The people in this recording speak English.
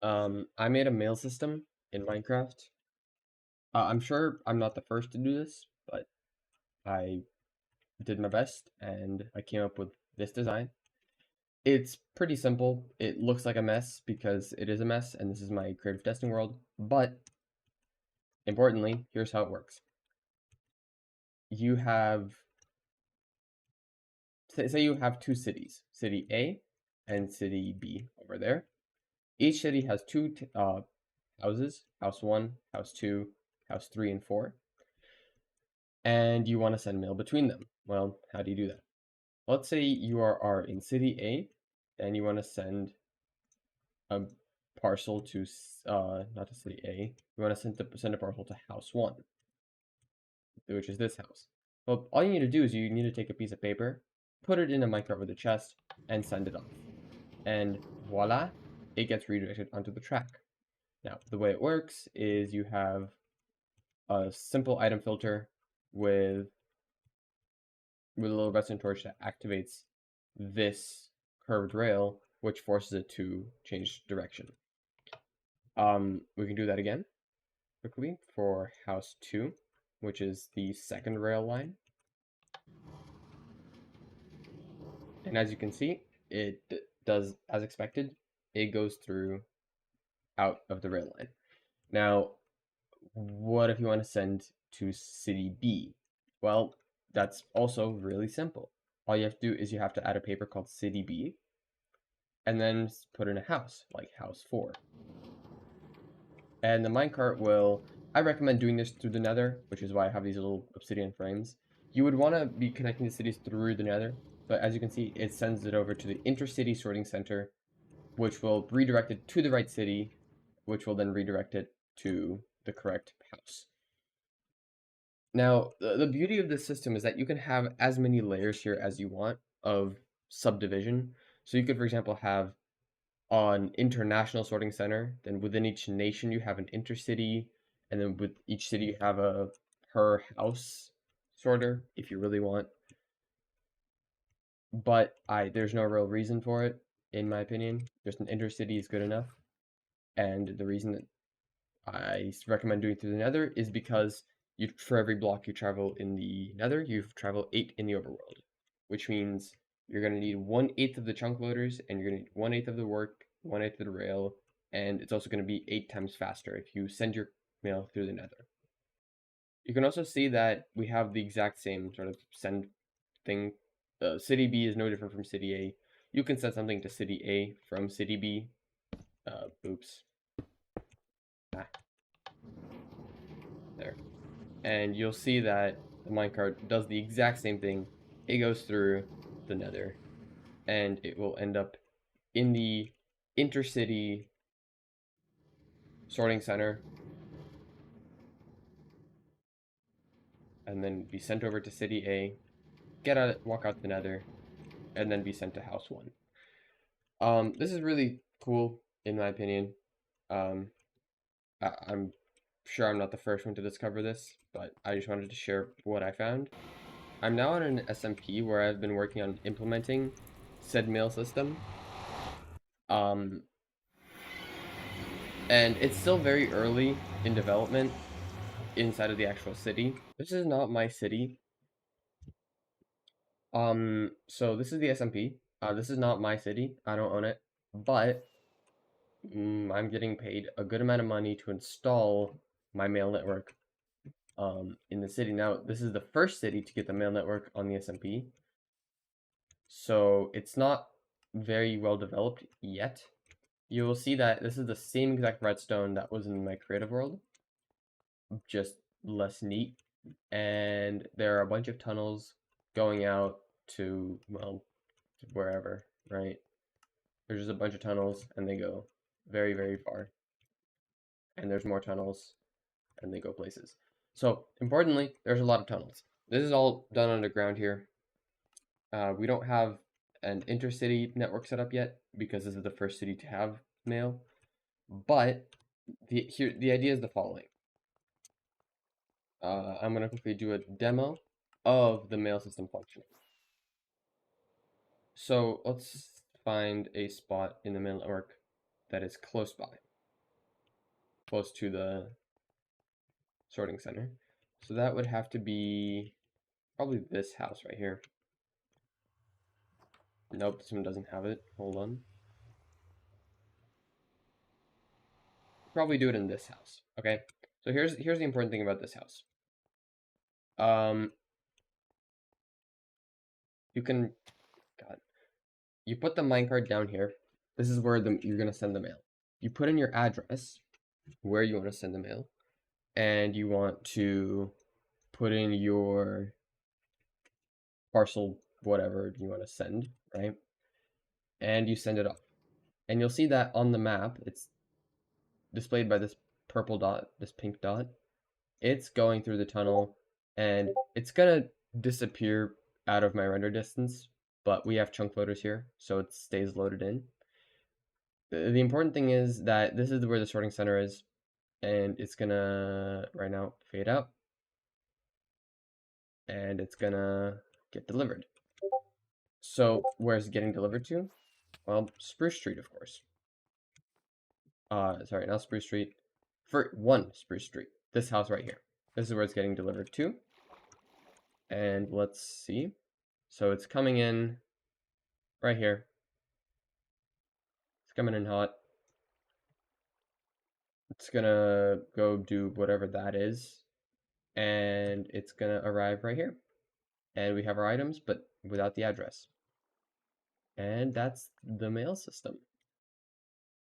I made a mail system in Minecraft. I'm sure I'm not the first to do this, but I did my best and I came up with this design. It's pretty simple. It looks like a mess because it is a mess, and this is my creative testing world. But importantly, here's how it works. You have, say you have two cities, city A and city B over there. Each city has two houses, house 1, house 2, house 3, and 4. And you want to send mail between them. Well, how do you do that? Let's say you are in city A and you want to send a parcel to not to city A. You want to send a parcel to house 1, which is this house. Well, all you need to do is you need to take a piece of paper, put it in a minecart with a chest, and send it off. And voila, it gets redirected onto the track. Now, the way it works is you have a simple item filter with a little redstone torch that activates this curved rail, which forces it to change direction. We can do that again quickly for house 2, which is the second rail line. And as you can see, it does as expected. It goes through out of the rail line. Now, what if you want to send to city B? Well, that's also really simple. All you have to do is you have to add a paper called city B and then put in a house, like house 4. And the minecart will, I recommend doing this through the nether, which is why I have these little obsidian frames. You would want to be connecting the cities through the nether, but as you can see, it sends it over to the intercity sorting center, which will redirect it to the right city, which will then redirect it to the correct house. Now, the beauty of this system is that you can have as many layers here as you want of subdivision. So you could, for example, have an international sorting center, then within each nation you have an intercity, and then with each city you have a per house sorter if you really want. But there's no real reason for it, in my opinion. Just an intercity is good enough. And the reason that I recommend doing through the nether is because for every block you travel in the nether, you travel 8 in the overworld, which means you're going to need 1/8 of the chunk loaders, and you're going to need 1/8 of the work, 1/8 of the rail, and it's also going to be 8 times faster if you send your mail through the nether. You can also see that we have the exact same sort of send thing. City B is no different from city A. You can send something to city A from city B. Oops. Ah, there. And you'll see that the minecart does the exact same thing. It goes through the nether, and it will end up in the intercity sorting center, and then be sent over to city A, walk out the nether, and then be sent to house 1. This is really cool, in my opinion. I'm sure I'm not the first one to discover this, but I just wanted to share what I found. I'm now on an SMP where I've been working on implementing said mail system. And it's still very early in development inside of the actual city. This is not my city. So this is the SMP. This is not my city. I don't own it, but I'm getting paid a good amount of money to install my mail network in the city. Now, this is the first city to get the mail network on the SMP, so it's not very well developed yet. You will see that this is the same exact redstone that was in my creative world, just less neat. And there are a bunch of tunnels going out to, well, wherever, right? There's just a bunch of tunnels and they go very, very far. And there's more tunnels and they go places. So, importantly, there's a lot of tunnels. This is all done underground here. We don't have an intercity network set up yet because this is the first city to have mail. But the idea is the following. I'm going to quickly do a demo of the mail system functioning. So let's find a spot in the mail network that is close by. close to the sorting center. So that would have to be probably this house right here. Nope, this one doesn't have it. Hold on. Probably do it in this house. Okay. So here's the important thing about this house. You can, God, you put the minecart down here. This is where you're gonna send the mail. You put in your address where you want to send the mail, and you want to put in your parcel, whatever you want to send, right? And you send it off. And you'll see that on the map, it's displayed by this purple dot, this pink dot. It's going through the tunnel, and it's gonna disappear out of my render distance, but we have chunk loaders here, so it stays loaded in. The important thing is that this is where the sorting center is, and it's gonna right now fade out, and it's gonna get delivered. So where's it getting delivered to? Well, Spruce Street, of course. Sorry, not Spruce Street. For one Spruce Street, this house right here. This is where it's getting delivered to. And let's see. So it's coming in right here. It's coming in hot. It's gonna go do whatever that is, and it's gonna arrive right here. And we have our items, but without the address. And that's the mail system.